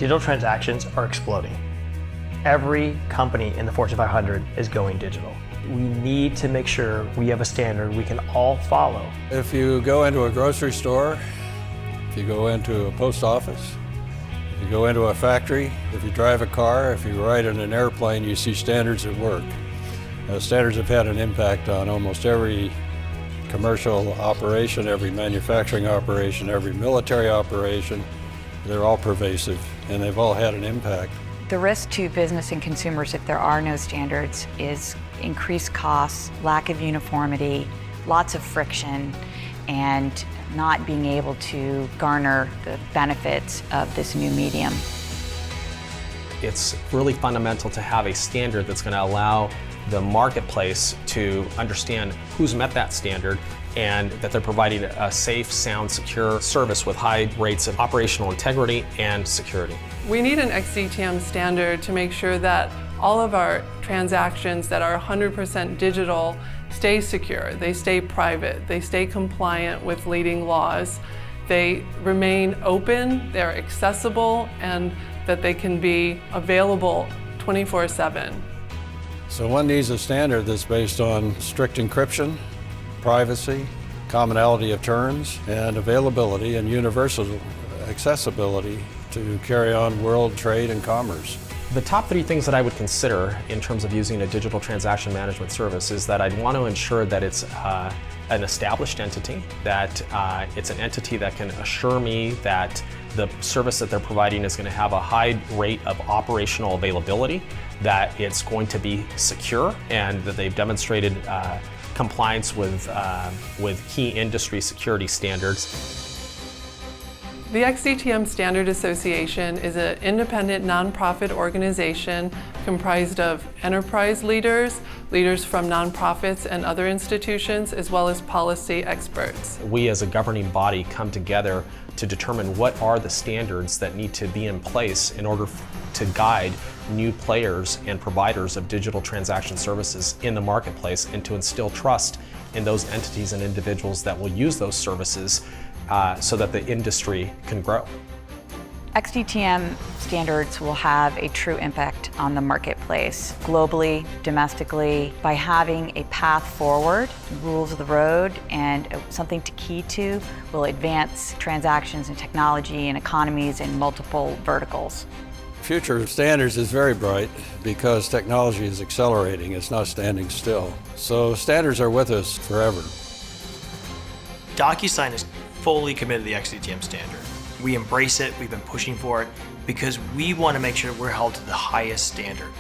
Digital transactions are exploding. Every company in the Fortune 500 is going digital. We need to make sure we have a standard we can all follow. If you go into a grocery store, if you go into a post office, if you go into a factory, if you drive a car, if you ride in an airplane, you see standards at work. Standards have had an impact on almost every commercial operation, every manufacturing operation, every military operation. They're all pervasive and they've all had an impact. The risk to business and consumers if there are no standards is increased costs, lack of uniformity, lots of friction, and not being able to garner the benefits of this new medium. It's really fundamental to have a standard that's going to allow the marketplace to understand who's met that standard and that they're providing a safe, sound, secure service with high rates of operational integrity and security. We need an xDTM standard to make sure that all of our transactions that are 100% digital stay secure, they stay private, they stay compliant with leading laws, they remain open, they're accessible, and that they can be available 24/7. So one needs a standard that's based on strict encryption, privacy, commonality of terms, and availability and universal accessibility to carry on world trade and commerce. The top 3 things that I would consider in terms of using a digital transaction management service is that I'd want to ensure that it's an established entity, that it's an entity that can assure me that the service that they're providing is going to have a high rate of operational availability, that it's going to be secure, and that they've demonstrated compliance with key industry security standards. The xDTM Standard Association is an independent nonprofit organization comprised of enterprise leaders, leaders from nonprofits and other institutions, as well as policy experts. We as a governing body come together to determine what are the standards that need to be in place in order to guide new players and providers of digital transaction services in the marketplace, and to instill trust in those entities and individuals that will use those services so that the industry can grow. xDTM standards will have a true impact on the marketplace, globally, domestically, by having a path forward, rules of the road, and something to key to will advance transactions and technology and economies in multiple verticals. The future of standards is very bright because technology is accelerating, it's not standing still. So standards are with us forever. DocuSign is fully committed to the xDTM standard. We embrace it, we've been pushing for it, because we want to make sure we're held to the highest standard.